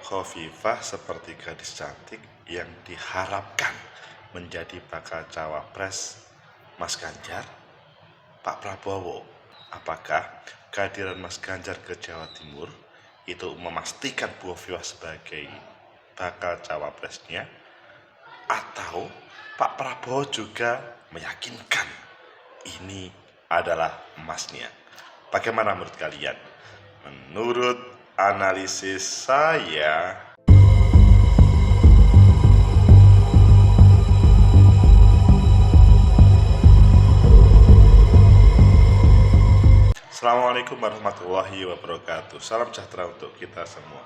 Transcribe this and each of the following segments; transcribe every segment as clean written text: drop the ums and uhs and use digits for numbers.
Khofifah seperti gadis cantik yang diharapkan menjadi bakal cawapres Mas Ganjar, Pak Prabowo. Apakah kehadiran Mas Ganjar ke Jawa Timur itu memastikan Bu Khofifah sebagai bakal cawapresnya, atau Pak Prabowo juga meyakinkan ini adalah emasnya? Bagaimana menurut kalian? Menurut analisis saya, Assalamualaikum warahmatullahi wabarakatuh. Salam sejahtera untuk kita semua.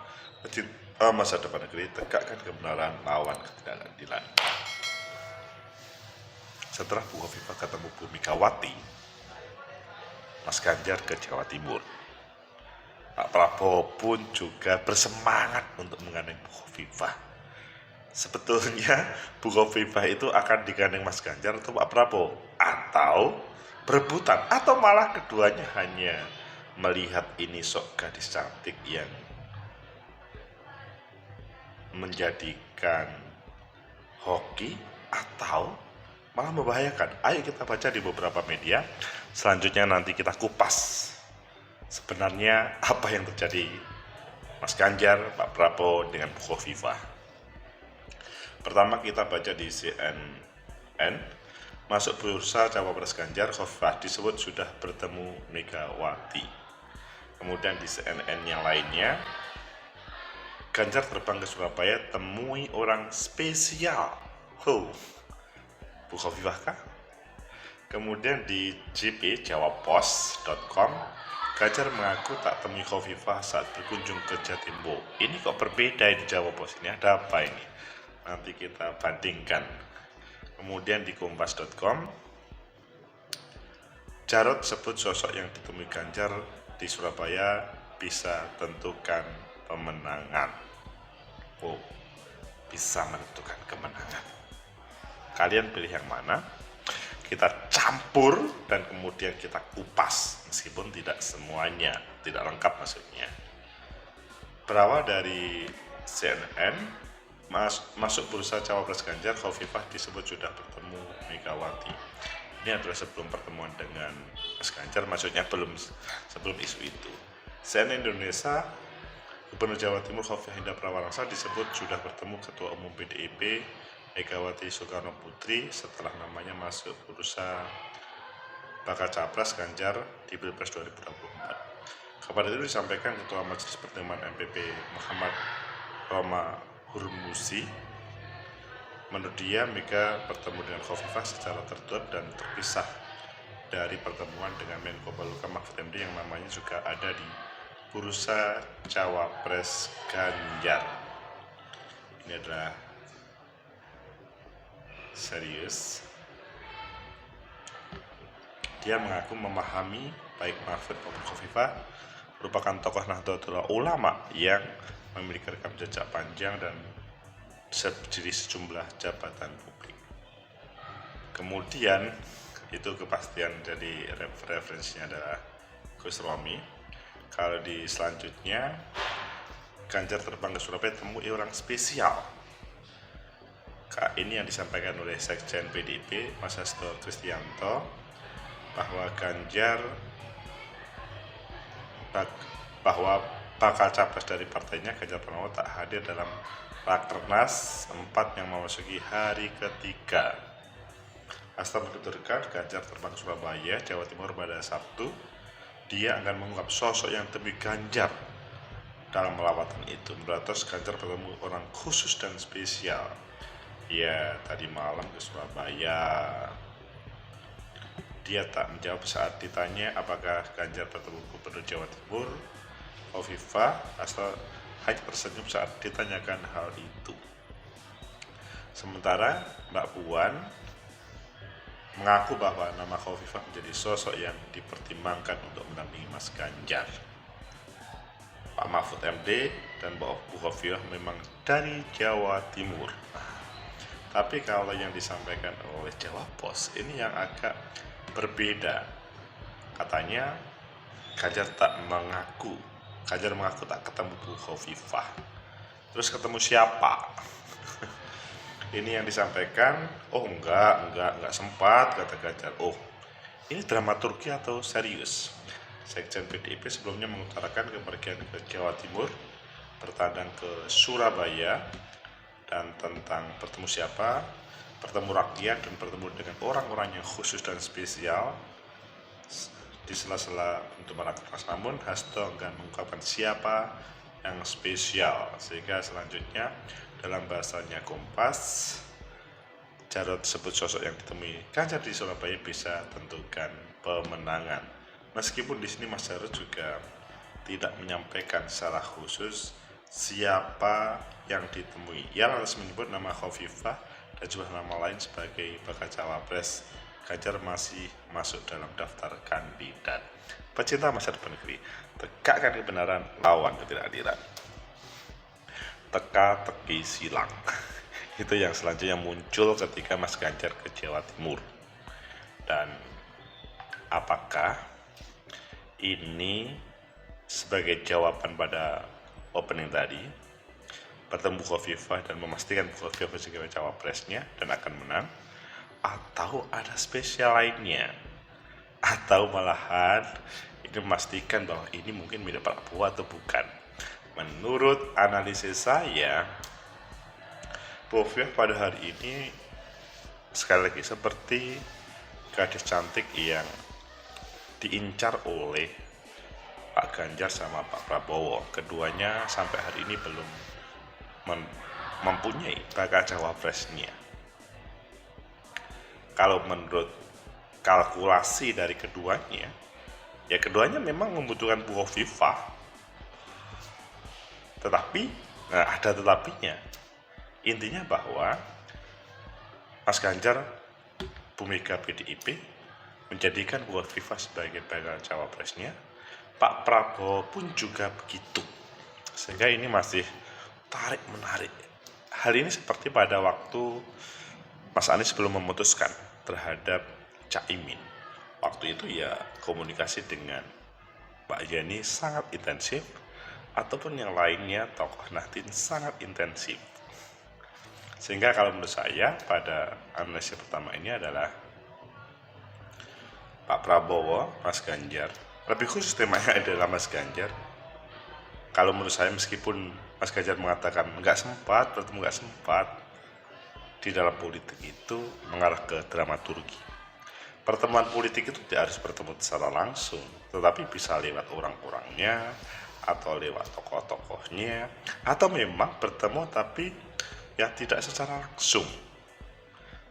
Masa depan negeri, tegakkan kebenaran, lawan ketidakadilan. Setelah Bu Khofifah ketemu Bu Megawati, Mas Ganjar ke Jawa Timur. Pak Prabowo pun juga bersemangat untuk menggandeng Bu Khofifah. Sebetulnya Bu Khofifah itu akan digandeng Mas Ganjar atau Pak Prabowo, atau berebutan, atau malah keduanya hanya melihat ini sok gadis cantik yang menjadikan hoki atau malah membahayakan. Ayo kita baca di beberapa media. Selanjutnya nanti kita kupas sebenarnya apa yang terjadi Mas Ganjar, Pak Prabowo dengan Bu Khofifah. Pertama kita baca di CNN. Masuk bursa cawapres Ganjar, Khofifah disebut sudah bertemu Megawati. Kemudian di CNN yang lainnya, Ganjar terbang ke Surabaya, temui orang spesial. Bu Khofifah kah? Kemudian di jawapos.com, Ganjar mengaku tak temui Khofifah saat berkunjung ke Jatimbo. Ini kok berbeda di Jawa Pos ini, ada apa ini? Nanti kita bandingkan. Kemudian di kompas.com, Jarod sebut sosok yang ditemui Ganjar di Surabaya bisa tentukan pemenangan. Bisa menentukan kemenangan. Kalian pilih yang mana? Kita campur dan kemudian kita kupas, meskipun tidak semuanya, tidak lengkap maksudnya. Berawal dari CNN, masuk bursa cawapres Ganjar, Khofifah disebut sudah bertemu Megawati. Ini adalah sebelum pertemuan dengan Mas Ganjar, maksudnya sebelum isu itu. CNN Indonesia, Gubernur Jawa Timur Khofifah Indar Parawansa disebut sudah bertemu Ketua Umum PDIP Megawati Soekarno Putri setelah namanya masuk bursa bakal capres Ganjar di Pilpres 2024. Kabar itu disampaikan Ketua Majelis Pertimbangan MPP Muhammad Roma Hurmuzi. Menurut dia, Mega bertemu dengan Khofifah secara tertutup dan terpisah dari pertemuan dengan Menko Polhukam Mahfud MD yang namanya juga ada di bursa cawapres Ganjar. Ini adalah serius. Dia mengaku memahami baik Mahfud maupun Khofifah merupakan tokoh Nahdlatul Ulama yang memiliki rekam jejak panjang dan berdiri sejumlah jabatan publik. Kemudian itu kepastian, jadi referensinya adalah Gus Romi. Kalau di selanjutnya, Ganjar terbang ke Surabaya temui orang spesial. Ini yang disampaikan oleh Sekjen PDIP Mas Hasto Kristianto, bahwa Ganjar bahwa bakal capres dari partainya Ganjar Pranowo tak hadir dalam Rakernas 4 yang memasuki hari ketiga. Hasto menuturkan Ganjar terbang ke Surabaya, Jawa Timur pada Sabtu. Dia akan mengungkap sosok yang demi Ganjar dalam lawatan itu. Beratus Ganjar bertemu orang khusus dan spesial. Ya, tadi malam ke Surabaya. Dia tak menjawab saat ditanya apakah Ganjar bertemu Gubernur Jawa Timur Khofifah, asal hanya tersenyum saat ditanyakan hal itu. Sementara Mbak Puan mengaku bahwa nama Khofifah menjadi sosok yang dipertimbangkan untuk mendampingi Mas Ganjar. Pak Mahfud MD dan Bu Khofifah memang dari Jawa Timur. Tapi kalau yang disampaikan oleh Jawa Pos ini yang agak berbeda. Katanya Ganjar mengaku tak ketemu Bu Khofifah. Terus ketemu siapa? Ini yang disampaikan, oh enggak sempat, kata Ganjar. Oh, ini dramaturgi atau serius? Sekjen PDIP sebelumnya mengutarakan kepergian ke Jawa Timur, bertandang ke Surabaya, dan tentang bertemu siapa, bertemu rakyat, dan bertemu dengan orang-orang yang khusus dan spesial di sela-sela untuk merakernas. Namun Hasto enggan mengungkapkan siapa yang spesial, sehingga selanjutnya dalam bahasanya Kompas, Jarod sebut sosok yang ditemui Ganjar di Surabaya bisa tentukan pemenangan. Meskipun di sini Mas Jarod juga tidak menyampaikan secara khusus siapa yang ditemui. Ia harus menyebut nama Khofifah dan juga nama lain sebagai bakal cawapres. Ganjar masih masuk dalam daftar kandidat. Pecinta masa depan negeri, tegakkan kebenaran, lawan ketidakadilan. Teka-teki silang. Itu yang selanjutnya muncul ketika Mas Ganjar ke Jawa Timur. Dan apakah ini sebagai jawaban pada opening tadi, bertemu Khofifah dan memastikan Khofifah sebagai cawapresnya dan akan menang, atau ada spesial lainnya, atau malahan ini memastikan bahwa ini mungkin milik Prabowo atau bukan. Menurut analisis saya, Khofifah pada hari ini sekali lagi seperti gadis cantik yang diincar oleh Pak Ganjar sama Pak Prabowo. Keduanya sampai hari ini belum mempunyai bakal cawapresnya. Kalau menurut kalkulasi dari keduanya, ya keduanya memang membutuhkan Bu Khofifah. Tetapi, ada tetapinya. Intinya bahwa Mas Ganjar, Bu Mega PDIP menjadikan Bu Khofifah sebagai bakal cawapresnya. Pak Prabowo pun juga begitu. Sehingga ini masih tarik menarik. Hal ini seperti pada waktu Mas Anies belum memutuskan terhadap Caimin. Waktu itu ya komunikasi dengan Pak Yeni sangat intensif, ataupun yang lainnya tokoh Nahdien sangat intensif. Sehingga kalau menurut saya pada analisis pertama ini adalah Pak Prabowo, Mas Ganjar, lebih khusus temanya adalah Mas Ganjar. Kalau menurut saya meskipun Mas Ganjar mengatakan nggak sempat, di dalam politik itu mengarah ke dramaturgi. Pertemuan politik itu tidak harus bertemu secara langsung, tetapi bisa lewat orang-orangnya, atau lewat tokoh-tokohnya, atau memang bertemu tapi ya tidak secara langsung.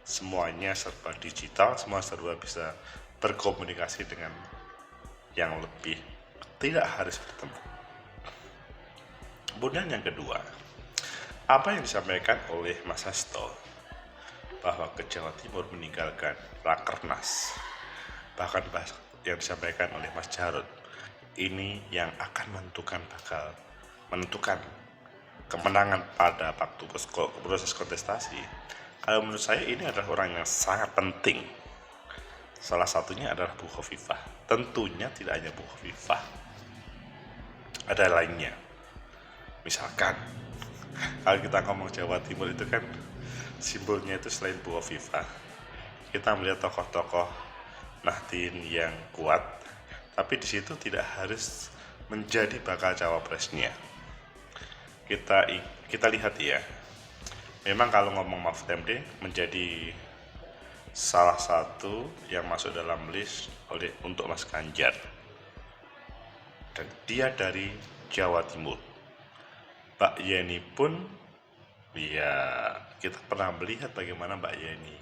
Semuanya serba digital, semua serba bisa berkomunikasi dengan yang lebih, tidak harus bertemu. Kemudian yang kedua, apa yang disampaikan oleh Mas Hasto bahwa ke Jawa Timur meninggalkan Rakernas, bahkan yang disampaikan oleh Mas Jarod, ini yang akan menentukan kemenangan pada waktu proses kontestasi. Kalau menurut saya ini adalah orang yang sangat penting. Salah satunya adalah Bu Khofifah. Tentunya tidak hanya Bu Khofifah, ada lainnya. Misalkan kalau kita ngomong Jawa Timur itu kan simbolnya itu selain Bu Khofifah, kita melihat tokoh-tokoh Nahdien yang kuat, tapi di situ tidak harus menjadi bakal cawapresnya. Kita lihat ya, memang kalau ngomong Mahfud MD menjadi salah satu yang masuk dalam list untuk Mas Ganjar, dan dia dari Jawa Timur. Mbak Yeni pun ya kita pernah melihat bagaimana Mbak Yeni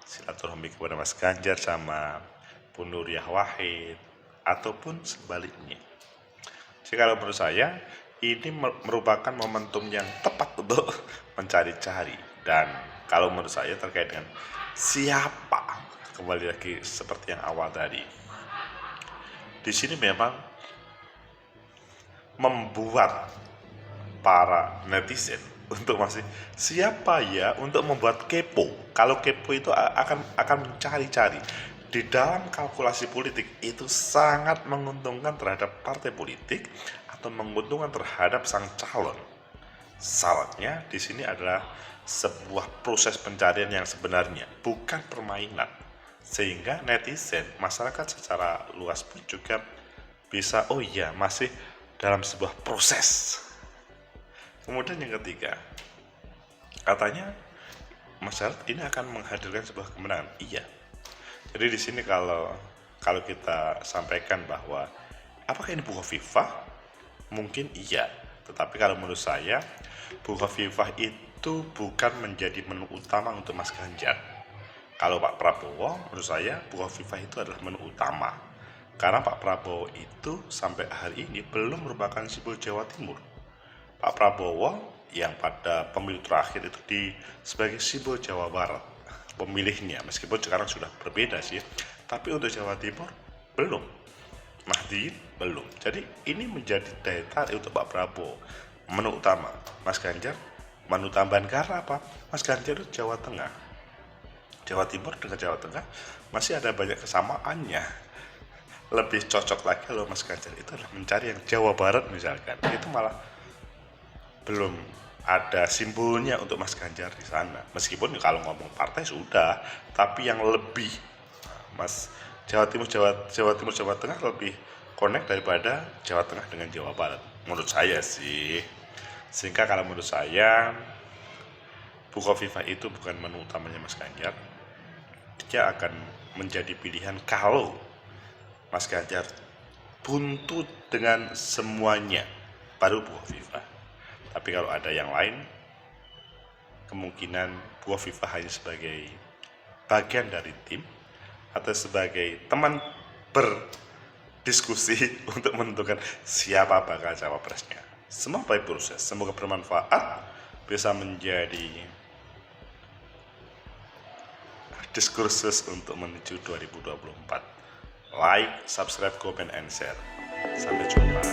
silaturahmi kepada Mas Ganjar sama Bu Nuriyah Wahid, ataupun sebaliknya. Jadi kalau menurut saya ini merupakan momentum yang tepat untuk mencari-cari. Dan kalau menurut saya terkait dengan siapa, kembali lagi seperti yang awal tadi, di sini memang membuat para netizen untuk masih siapa ya, untuk membuat kepo. Kalau kepo itu akan mencari-cari. Di dalam kalkulasi politik itu sangat menguntungkan terhadap partai politik atau menguntungkan terhadap sang calon. Syaratnya di sini adalah sebuah proses pencarian yang sebenarnya, bukan permainan. Sehingga netizen, masyarakat secara luas pun juga bisa, oh iya, masih dalam sebuah proses. Kemudian yang ketiga, katanya masyarakat ini akan menghadirkan sebuah kemenangan. Iya. Jadi di sini kalau kita sampaikan bahwa apakah ini buku FIFA? Mungkin iya. Tetapi kalau menurut saya, buku FIFA itu bukan menjadi menu utama untuk Mas Ganjar. Kalau Pak Prabowo, menurut saya buku FIFA itu adalah menu utama. Karena Pak Prabowo itu sampai hari ini belum merupakan simbol Jawa Timur. Pak Prabowo yang pada pemilu terakhir itu sebagai simbol Jawa Barat pemilihnya, meskipun sekarang sudah berbeda sih, tapi untuk Jawa Timur belum, Nahdien belum. Jadi ini menjadi daya tarik untuk Pak Prabowo, menu utama. Mas Ganjar menu tambahan, karena apa? Mas Ganjar itu Jawa Tengah, Jawa Timur dengan Jawa Tengah masih ada banyak kesamaannya. Lebih cocok lagi kalau Mas Ganjar itu adalah mencari yang Jawa Barat misalkan, itu malah belum ada simbolnya untuk Mas Ganjar di sana. Meskipun kalau ngomong partai sudah, tapi yang lebih Mas Jawa Timur Jawa Tengah lebih connect daripada Jawa Tengah dengan Jawa Barat. Menurut saya sih. Sehingga kalau menurut saya Bukoviva itu bukan menu utamanya Mas Ganjar. Dia akan menjadi pilihan kalau Mas Ganjar buntu dengan semuanya, baru Bukoviva. Tapi kalau ada yang lain, kemungkinan Bukoviva hanya sebagai bagian dari tim atau sebagai teman berdiskusi untuk menentukan siapa bakal cawapresnya. Semua by proses, semoga bermanfaat, bisa menjadi diskursus untuk menuju 2024. Like, subscribe, comment, and share. Sampai jumpa.